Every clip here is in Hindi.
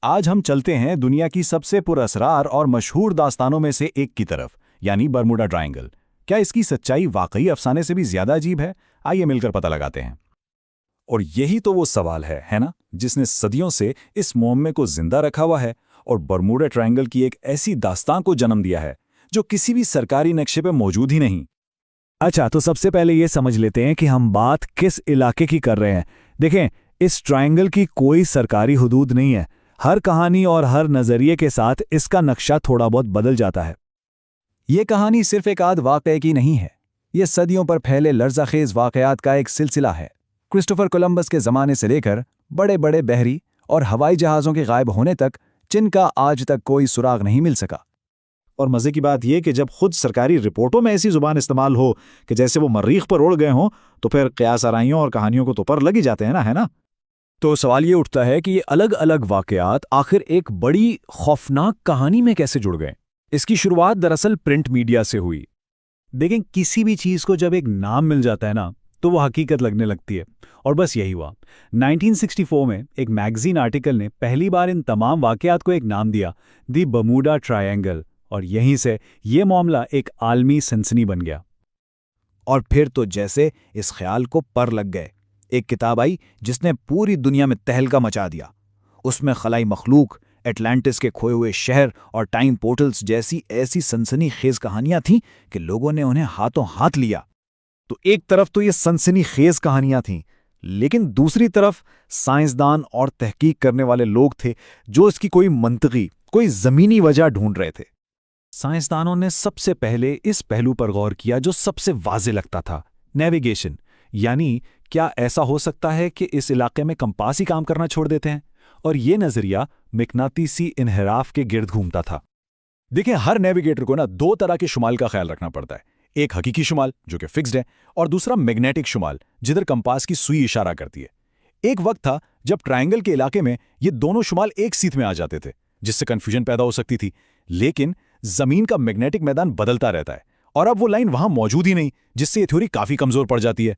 आज हम चलते हैं दुनिया की सबसे पुरअसरार और मशहूर दास्तानों में से एक की तरफ, यानी बरमूडा ट्रायंगल। क्या इसकी सच्चाई वाकई अफसाने से भी ज्यादा अजीब है? आइए मिलकर पता लगाते हैं। और यही तो वो सवाल है ना, जिसने सदियों से इस मुअम्मे को जिंदा रखा हुआ है और बरमूडा ट्रायंगल की एक ऐसी दास्तान को जन्म दिया है जो किसी भी सरकारी नक्शे पे मौजूद ही नहीं। अच्छा, तो सबसे पहले ये समझ लेते हैं कि हम बात किस इलाके की कर रहे हैं। देखें, इस ट्रायंगल की कोई सरकारी हुदूद नहीं है। हर कहानी और हर नज़रिए के साथ इसका नक्शा थोड़ा बहुत बदल जाता है। ये कहानी सिर्फ एक आध वाक़ये की नहीं है, ये सदियों पर फैले लर्ज़ाखेज़ वाक़यात का एक सिलसिला है। क्रिस्टोफर कोलंबस के ज़माने से लेकर बड़े बड़े बहरी और हवाई जहाज़ों के गायब होने तक, जिनका आज तक कोई सुराग नहीं मिल सका। और मजे की बात यह कि जब खुद सरकारी रिपोर्टों में ऐसी जुबान इस्तेमाल हो कि जैसे वो मरीख पर उड़ गए हों, तो फिर क़यास आराइयों और कहानियों को तो पर लग ही जाते हैं ना, है ना? तो सवाल ये उठता है कि ये अलग अलग वाक़यात आखिर एक बड़ी खौफनाक कहानी में कैसे जुड़ गए। इसकी शुरुआत दरअसल प्रिंट मीडिया से हुई। देखें, किसी भी चीज़ को जब एक नाम मिल जाता है ना, तो वो हकीकत लगने लगती है। और बस यही हुआ। 1964 में एक मैगजीन आर्टिकल ने पहली बार इन तमाम वाक़यात को एक नाम दिया, द बरमूडा ट्रायंगल, और यहीं से ये मामला एक आलमी सनसनी बन गया। और फिर तो जैसे इस ख्याल को पर लग गए। एक किताब आई जिसने पूरी दुनिया में तहलका मचा दिया। उसमें खलाई मखलूक, एटलांटिस के खोए हुए शहर और टाइम पोर्टल्स जैसी ऐसी सनसनी खेज कहानियां थीं कि लोगों ने उन्हें हाथों हाथ लिया। तो एक तरफ तो ये सनसनी खेज कहानियां थीं, लेकिन दूसरी तरफ साइंसदान और तहकीक करने वाले लोग थे जो इसकी कोई मंतकी, कोई ज़मीनी वजह ढूंढ रहे थे। साइंसदानों ने सबसे पहले इस पहलू पर गौर किया जो सबसे वाज़े लगता था, नेविगेशन। यानी क्या ऐसा हो सकता है कि इस इलाके में कंपास ही काम करना छोड़ देते हैं? और ये नज़रिया मिकनातीसी इन्हिराफ के गिर्द घूमता था। देखिए, हर नेविगेटर को ना दो तरह के शुमाल का ख्याल रखना पड़ता है। एक हकीकी शुमाल जो कि फिक्स्ड है, और दूसरा मैग्नेटिक शुमाल जिधर कंपास की सुई इशारा करती है। एक वक्त था जब ट्रायंगल के इलाके में ये दोनों शुमाल एक सीध में आ जाते थे, जिससे कंफ्यूजन पैदा हो सकती थी। लेकिन जमीन का मैग्नेटिक मैदान बदलता रहता है और अब वो लाइन वहां मौजूद ही नहीं, जिससे ये थ्योरी काफी कमजोर पड़ जाती है।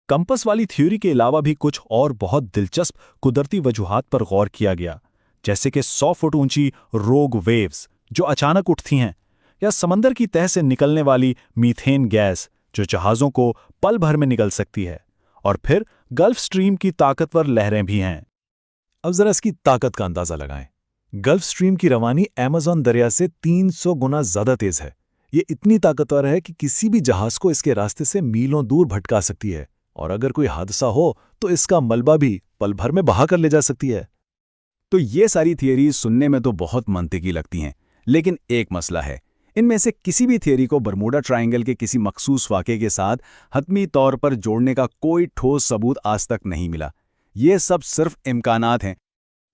कंपस वाली थ्योरी के अलावा भी कुछ और बहुत दिलचस्प कुदरती वजूहात पर गौर किया गया, जैसे कि 100 फुट ऊंची रोग वेव्स जो अचानक उठती हैं, या समंदर की तह से निकलने वाली मीथेन गैस जो जहाजों को पल भर में निकल सकती है। और फिर गल्फ स्ट्रीम की ताकतवर लहरें भी हैं। अब जरा इसकी ताकत का अंदाजा लगाएं। गल्फ स्ट्रीम की रवानी अमेज़न दरिया से 300 गुना ज्यादा तेज है। ये इतनी ताकतवर है कि किसी भी जहाज को इसके रास्ते से मीलों दूर भटका सकती है, और अगर कोई हादसा हो तो इसका मलबा भी पल भर में बहा कर ले जा सकती है। तो ये सारी थियरी सुनने में तो बहुत मंतिकी लगती हैं, लेकिन एक मसला है। इनमें से किसी भी थियरी को बरमूडा ट्रायंगल के किसी मखसूस वाक़े के साथ हतमी तौर पर जोड़ने का कोई ठोस सबूत आज तक नहीं मिला। ये सब सिर्फ इम्कानात हैं।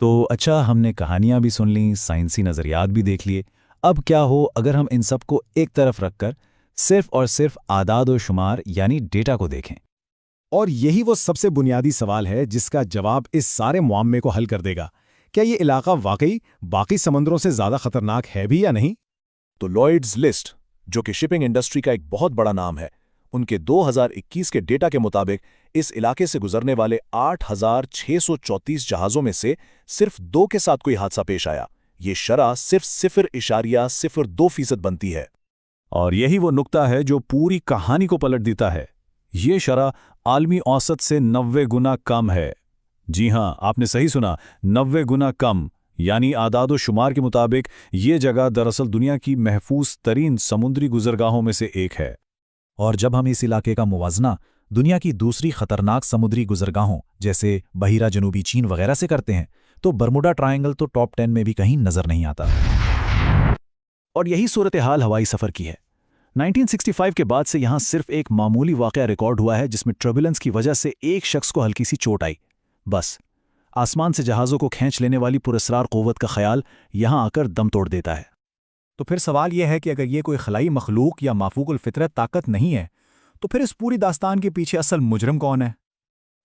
तो अच्छा, हमने कहानियां भी सुन लीं, साइंसी नज़रियात भी देख लिए। अब क्या हो अगर हम इन सब को एक तरफ रखकर सिर्फ और सिर्फ आदाद और शुमार यानी डेटा को देखें? और यही वो सबसे बुनियादी सवाल है जिसका जवाब इस सारे मुआम्मे को हल कर देगा। क्या ये इलाका वाकई बाकी समंदरों से ज़्यादा खतरनाक है भी या नहीं? तो लॉयड्स लिस्ट, जो कि शिपिंग इंडस्ट्री का एक बहुत बड़ा नाम है, उनके 2021 के डेटा के मुताबिक इस इलाके से गुजरने वाले 8,634 जहाज़ों में से सिर्फ 2 के साथ कोई हादसा पेश आया। ये शरह सिर्फ 0.02% बनती है। और यही वो नुक्ता है जो पूरी कहानी को पलट देता है। ये शरह आलमी औसत से 90 गुना कम है। जी हाँ, आपने सही सुना, 90 गुना कम। यानी आदादो शुमार के मुताबिक ये जगह दरअसल दुनिया की महफूज तरीन समुद्री गुजरगाहों में से एक है। और जब हम इस इलाके का मुवाजना दुनिया की दूसरी खतरनाक समुद्री गुजरगाहों जैसे बहिरा जनूबी चीन वगैरह से करते हैं, तो बरमूडा ट्रायंगल तो टॉप 10 में भी कहीं नजर नहीं आता। और यही सूरत हाल हवाई सफ़र की है। 1965 के बाद से यहां सिर्फ एक मामूली वाक़या रिकॉर्ड हुआ है जिसमें ट्रबुलेंस की वजह से एक शख्स को हल्की सी चोट आई। बस आसमान से जहाज़ों को खींच लेने वाली पुरस्रार क़ुव्वत का ख्याल यहां आकर दम तोड़ देता है। तो फिर सवाल यह है कि अगर ये कोई खलाई मखलूक या माफूकुल फितरत ताकत नहीं है, तो फिर इस पूरी दास्तान के पीछे असल मुजरम कौन है?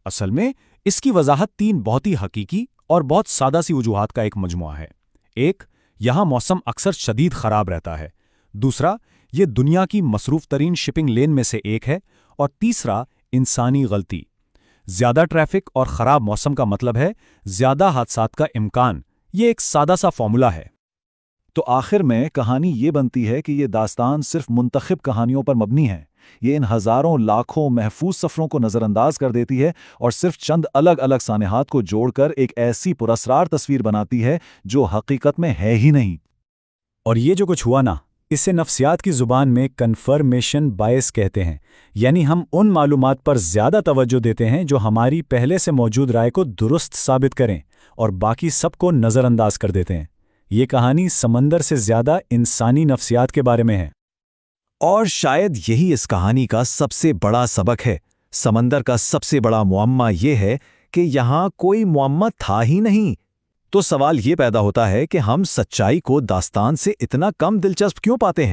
असल में इसकी वजाहत 3 बहुत ही हकीकी और बहुत सादा सी वजूहात का एक मजमुआ है। एक, यहां मौसम अक्सर शदीद ख़राब रहता है। दूसरा, ये दुनिया की मसरूफ़ तरीन शिपिंग लेन में से एक है। और तीसरा, इंसानी गलती। ज़्यादा ट्रैफिक और ख़राब मौसम का मतलब है ज़्यादा हादसात का इम्कान, ये एक सादा सा फॉर्मूला है। तो आखिर में कहानी ये बनती है कि ये दास्तान सिर्फ मुंतखब कहानियों पर मबनी है। ये इन हजारों लाखों महफूज सफ़रों को नज़रअंदाज कर देती है और सिर्फ चंद अलग अलग सानेहात को जोड़कर एक ऐसी पुरस्रार तस्वीर बनाती है जो हकीकत में है ही नहीं। और ये जो कुछ हुआ ना, इसे नफ्सियात की ज़ुबान में कन्फर्मेशन बायस कहते हैं। यानी हम उन मालूमात पर ज़्यादा तवज्जो देते हैं जो हमारी पहले से मौजूद राय को दुरुस्त साबित करें, और बाकी सबको नज़रअंदाज कर देते हैं। ये कहानी समंदर से ज़्यादा इंसानी नफ्सियात के बारे में है। और शायद यही इस कहानी का सबसे बड़ा सबक है। समंदर का सबसे बड़ा मुअम्मा ये है कि यहाँ कोई मुअम्मा था ही नहीं। तो सवाल ये पैदा होता है कि हम सच्चाई को दास्तान से इतना कम दिलचस्प क्यों पाते हैं?